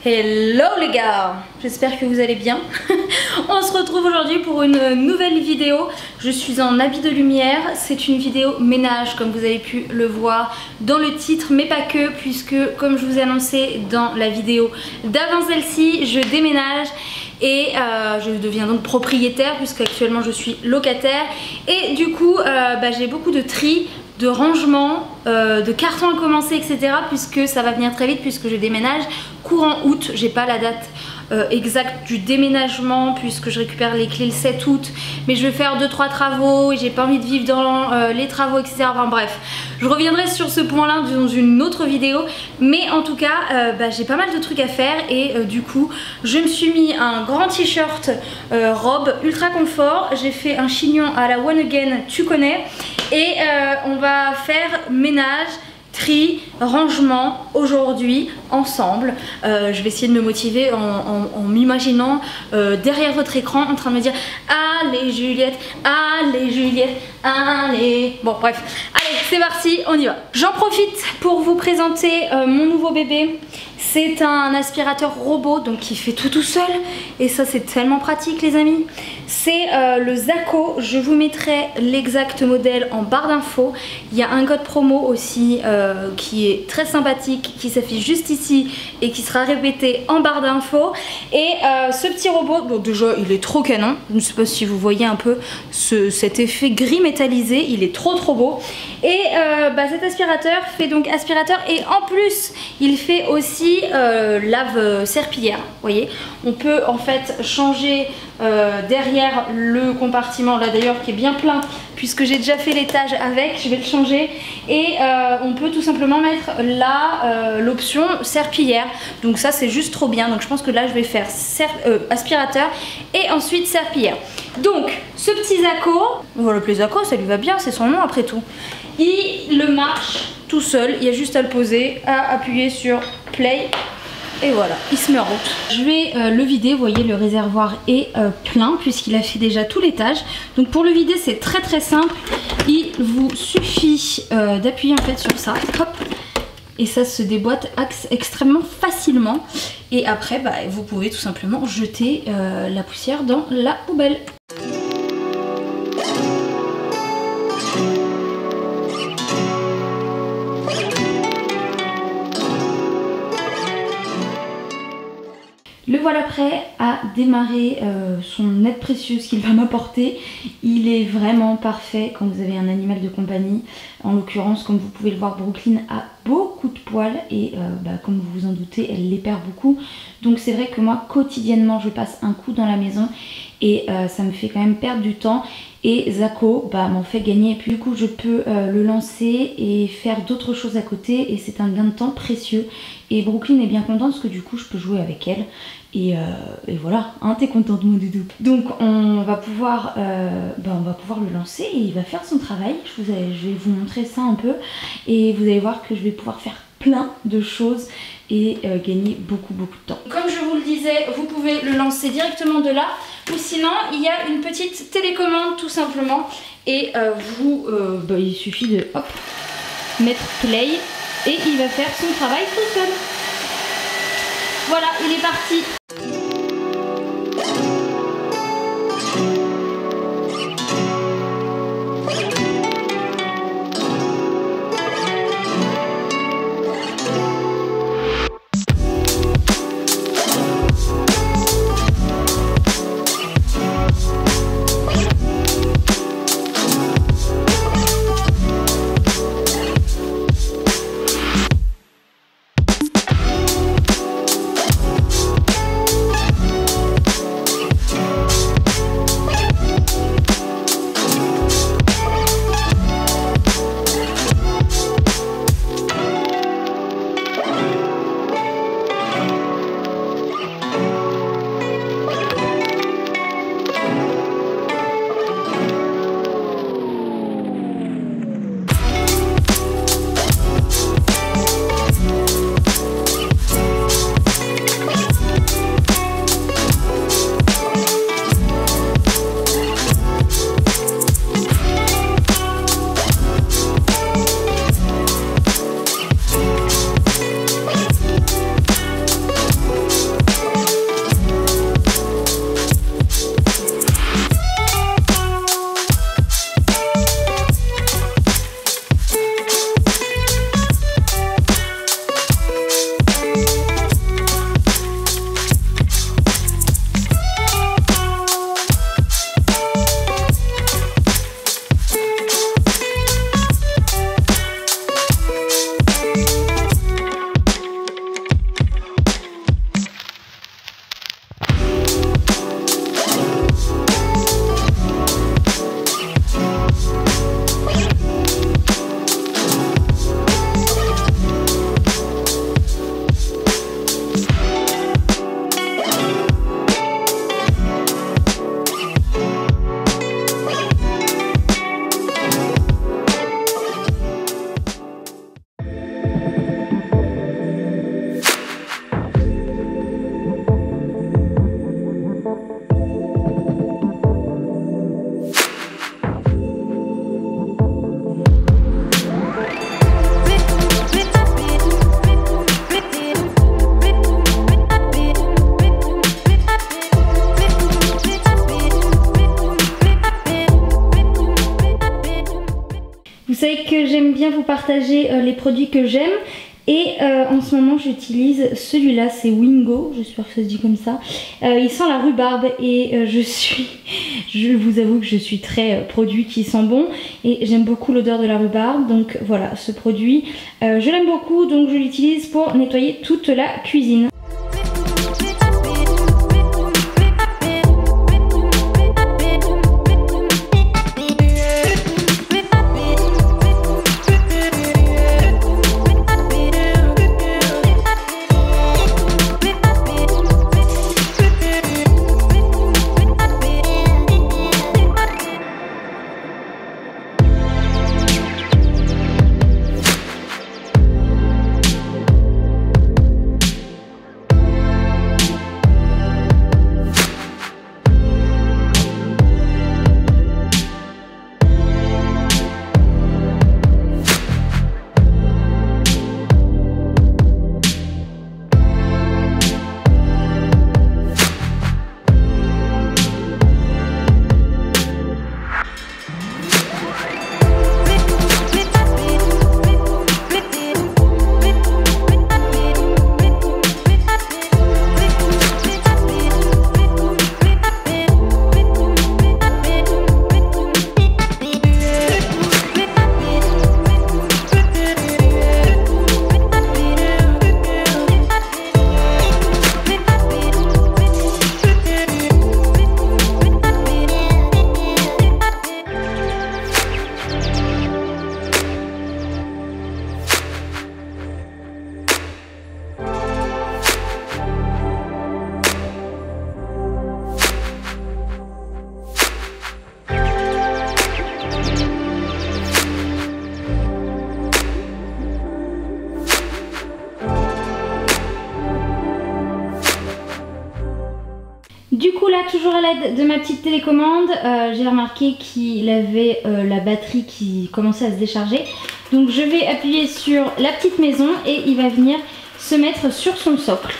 Hello les gars, j'espère que vous allez bien. On se retrouve aujourd'hui pour une nouvelle vidéo. Je suis en habit de lumière, c'est une vidéo ménage comme vous avez pu le voir dans le titre, mais pas que, puisque comme je vous ai annoncé dans la vidéo d'avant celle-ci, je déménage et je deviens donc propriétaire puisque actuellement je suis locataire et du coup j'ai beaucoup de tri, de rangement, de cartons à commencer, etc. puisque ça va venir très vite puisque je déménage courant août. J'ai pas la date exacte du déménagement puisque je récupère les clés le 7 août, mais je vais faire 2-3 travaux et j'ai pas envie de vivre dans les travaux, etc. Enfin bref, je reviendrai sur ce point là dans une autre vidéo, mais en tout cas j'ai pas mal de trucs à faire et du coup je me suis mis un grand t-shirt robe ultra confort, j'ai fait un chignon à la One Again, tu connais, et on va faire ménage, tri, rangement aujourd'hui ensemble. Je vais essayer de me motiver en m'imaginant derrière votre écran en train de me dire allez Juliette, allez Juliette, allez. Bon bref, allez c'est parti, on y va. J'en profite pour vous présenter mon nouveau bébé. C'est un aspirateur robot donc qui fait tout seul et ça c'est tellement pratique les amis. C'est le Zaco, je vous mettrai l'exact modèle en barre d'infos. Il y a un code promo aussi qui est très sympathique, qui s'affiche juste ici et qui sera répété en barre d'infos. Et ce petit robot, bon déjà il est trop canon, je ne sais pas si vous voyez un peu cet effet gris métallisé, il est trop beau. Et cet aspirateur fait donc aspirateur et en plus il fait aussi lave serpillière. Vous voyez, on peut en fait changer derrière le compartiment là d'ailleurs qui est bien plein puisque j'ai déjà fait l'étage avec, je vais le changer et on peut tout simplement mettre là l'option serpillière, donc ça c'est juste trop bien. Donc je pense que là je vais faire aspirateur et ensuite serpillière. Donc ce petit Zaco, on va l'appeler Zaco, ça lui va bien, c'est son nom après tout. Il le marche tout seul, il y a juste à le poser, à appuyer sur play et voilà, il se met en route. Je vais le vider, vous voyez le réservoir est plein puisqu'il a fait déjà tout l'étage. Donc pour le vider c'est très simple, il vous suffit d'appuyer en fait sur ça, hop, et ça se déboîte extrêmement facilement. Et après vous pouvez tout simplement jeter la poussière dans la poubelle. Le voilà prêt à démarrer son aide précieuse qu'il va m'apporter. Il est vraiment parfait quand vous avez un animal de compagnie. En l'occurrence, comme vous pouvez le voir, Brooklyn a beaucoup de poils et comme vous vous en doutez, elle les perd beaucoup. Donc c'est vrai que moi, quotidiennement, je passe un coup dans la maison et ça me fait quand même perdre du temps. Et Zaco m'en fait gagner. Et puis du coup, je peux le lancer et faire d'autres choses à côté et c'est un gain de temps précieux. Et Brooklyn est bien contente parce que du coup, je peux jouer avec elle. Et voilà, hein, t'es contente mon doudou. Donc on va pouvoir le lancer et il va faire son travail. Je vais vous montrer ça un peu et vous allez voir que je vais pouvoir faire plein de choses et gagner beaucoup de temps. Comme je vous le disais, vous pouvez le lancer directement de là ou sinon il y a une petite télécommande tout simplement et il suffit de hop, mettre play et il va faire son travail tout seul. Voilà, il est parti. j'aime bien vous partager les produits que j'aime. Et en ce moment j'utilise celui-là, c'est Wingo, j'espère que ça se dit comme ça. Il sent la rhubarbe et je vous avoue que je suis très produit qui sent bon. Et j'aime beaucoup l'odeur de la rhubarbe, donc voilà, ce produit, je l'aime beaucoup, donc je l'utilise pour nettoyer toute la cuisine. Du coup là, toujours à l'aide de ma petite télécommande, j'ai remarqué qu'il avait la batterie qui commençait à se décharger. Donc je vais appuyer sur la petite maison et il va venir se mettre sur son socle.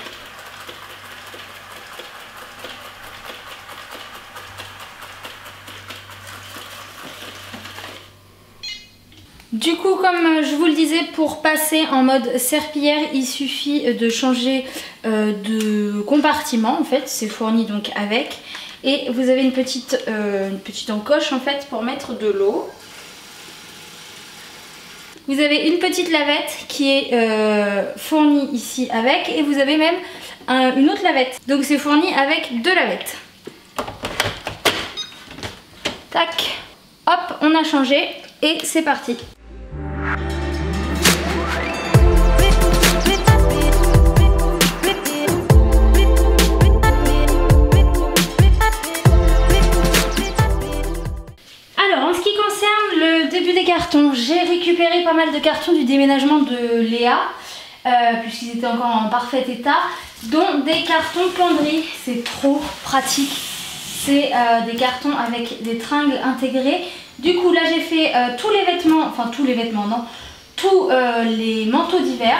Du coup, comme je vous le disais, pour passer en mode serpillière, il suffit de changer de compartiment. En fait, c'est fourni donc avec. Et vous avez une petite encoche en fait pour mettre de l'eau. Vous avez une petite lavette qui est fournie ici avec. Et vous avez même une autre lavette. Donc c'est fourni avec deux lavettes. Tac. Hop, on a changé et c'est parti. Cartons. J'ai récupéré pas mal de cartons du déménagement de Léa puisqu'ils étaient encore en parfait état, dont des cartons penderies. C'est trop pratique. C'est des cartons avec des tringles intégrés. Du coup là j'ai fait tous les vêtements, enfin tous les vêtements non, tous les manteaux d'hiver.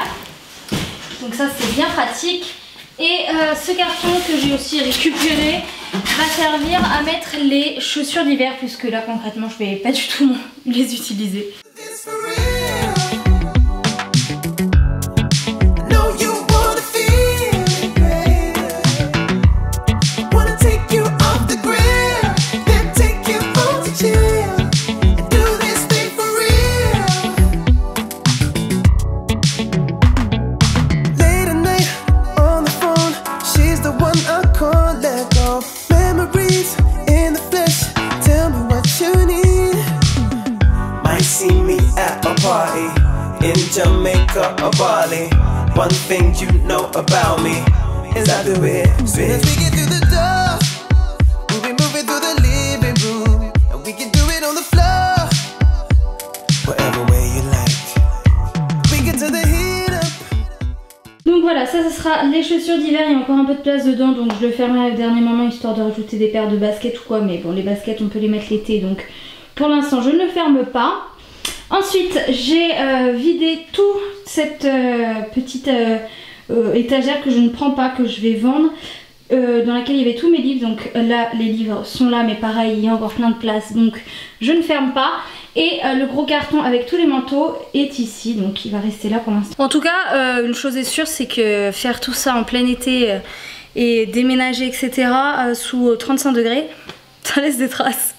Donc ça c'est bien pratique. Et ce carton que j'ai aussi récupéré va servir à mettre les chaussures d'hiver, puisque là concrètement je vais pas du tout les utiliser. In Jamaica or Bali, one thing you know about me is I do it. Soon as we get through the door, we'll be moving through the living room, and we can do it on the floor, whatever way you like. We get to the heat up. Donc voilà, ça sera les chaussures d'hiver. Il y a encore un peu de place dedans, donc je le fermerai au dernier moment histoire de rajouter des paires de baskets ou quoi. Mais bon, les baskets on peut les mettre l'été, donc pour l'instant je ne le ferme pas. Ensuite, j'ai vidé toute cette petite étagère que je ne prends pas, que je vais vendre, dans laquelle il y avait tous mes livres. Donc là, les livres sont là, mais pareil, il y a encore plein de place, donc je ne ferme pas. Et le gros carton avec tous les manteaux est ici, donc il va rester là pour l'instant. En tout cas, une chose est sûre, c'est que faire tout ça en plein été et déménager, etc. Sous 35 degrés, ça laisse des traces.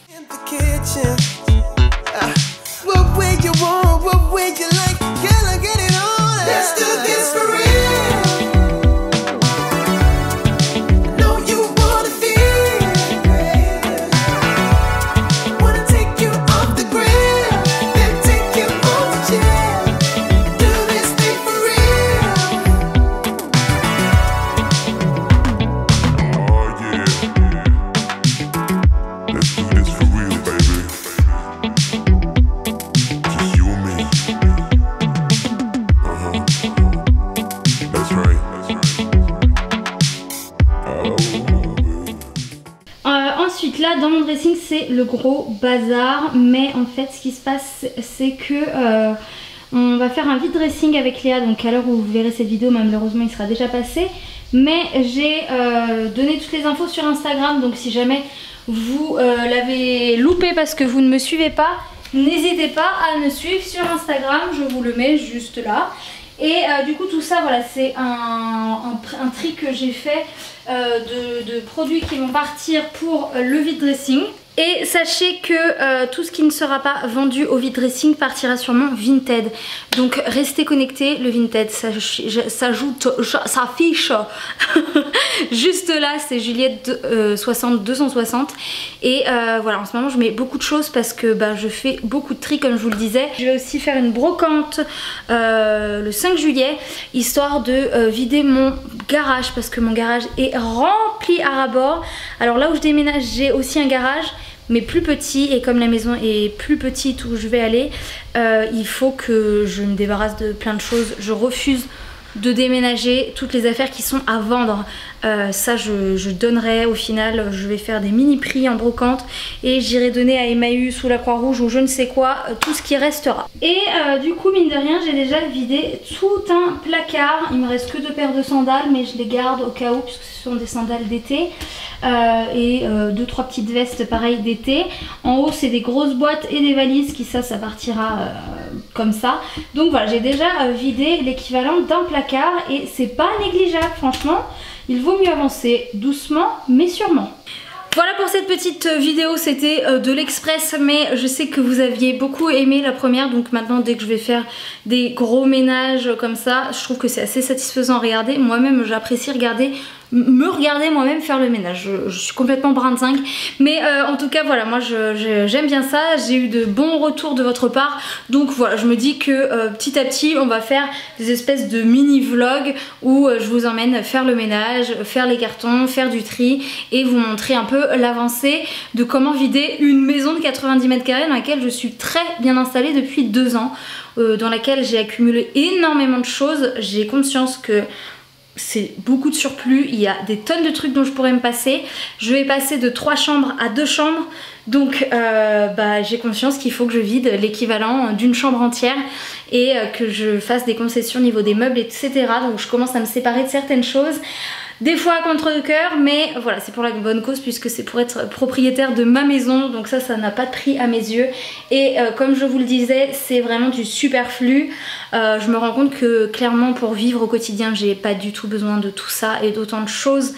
Ensuite là dans mon dressing c'est le gros bazar, mais en fait ce qui se passe c'est que on va faire un vide dressing avec Léa, donc à l'heure où vous verrez cette vidéo malheureusement il sera déjà passé, mais j'ai donné toutes les infos sur Instagram, donc si jamais vous l'avez loupé parce que vous ne me suivez pas, n'hésitez pas à me suivre sur Instagram, je vous le mets juste là. Et du coup tout ça voilà, c'est un tri que j'ai fait de produits qui vont partir pour le vide dressing. Et sachez que tout ce qui ne sera pas vendu au vide dressing partira sur mon Vinted. Donc restez connectés, le Vinted s'ajoute, s'affiche juste là, c'est Juliette 260. Et voilà, en ce moment je mets beaucoup de choses parce que je fais beaucoup de tri comme je vous le disais. Je vais aussi faire une brocante le 5 juillet, histoire de vider mon garage parce que mon garage est rempli à ras-bord. Alors là où je déménage, j'ai aussi un garage, mais plus petit, et comme la maison est plus petite où je vais aller, il faut que je me débarrasse de plein de choses. Je refuse de déménager toutes les affaires qui sont à vendre. Ça je donnerai au final, je vais faire des mini prix en brocante et j'irai donner à Emmaüs ou la Croix-Rouge ou je ne sais quoi, tout ce qui restera. Et du coup mine de rien j'ai déjà vidé tout un placard. Il me reste que 2 paires de sandales, mais je les garde au cas où puisque ce sont des sandales d'été. Et 2-3 petites vestes pareil d'été. En haut c'est des grosses boîtes et des valises qui ça partira comme ça. Donc voilà, j'ai déjà vidé l'équivalent d'un placard et c'est pas négligeable franchement. Il vaut mieux avancer doucement mais sûrement. Voilà pour cette petite vidéo, c'était de l'express, mais je sais que vous aviez beaucoup aimé la première, donc maintenant dès que je vais faire des gros ménages comme ça, je trouve que c'est assez satisfaisant à regarder. Moi-même j'apprécie me regarder moi-même faire le ménage. Je suis complètement brinzingue, mais en tout cas voilà, moi j'aime bien ça. J'ai eu de bons retours de votre part, donc voilà, je me dis que petit à petit on va faire des espèces de mini vlogs où je vous emmène faire le ménage, faire les cartons, faire du tri et vous montrer un peu l'avancée de comment vider une maison de 90 mètres carrés dans laquelle je suis très bien installée depuis 2 ans, dans laquelle j'ai accumulé énormément de choses. J'ai conscience que c'est beaucoup de surplus, il y a des tonnes de trucs dont je pourrais me passer. Je vais passer de 3 chambres à 2 chambres, donc j'ai conscience qu'il faut que je vide l'équivalent d'une chambre entière et que je fasse des concessions au niveau des meubles, etc. Donc je commence à me séparer de certaines choses. Des fois à contre-cœur, mais voilà, c'est pour la bonne cause puisque c'est pour être propriétaire de ma maison, donc ça n'a pas de prix à mes yeux. Et comme je vous le disais, c'est vraiment du superflu. Je me rends compte que clairement pour vivre au quotidien, j'ai pas du tout besoin de tout ça et d'autant de choses.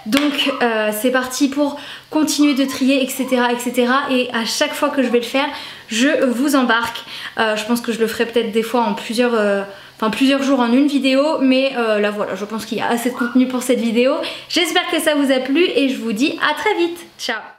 Donc c'est parti pour continuer de trier, etc., etc. Et à chaque fois que je vais le faire, je vous embarque. Je pense que je le ferai peut-être des fois en plusieurs jours en une vidéo, mais là voilà, je pense qu'il y a assez de contenu pour cette vidéo. J'espère que ça vous a plu et je vous dis à très vite. Ciao!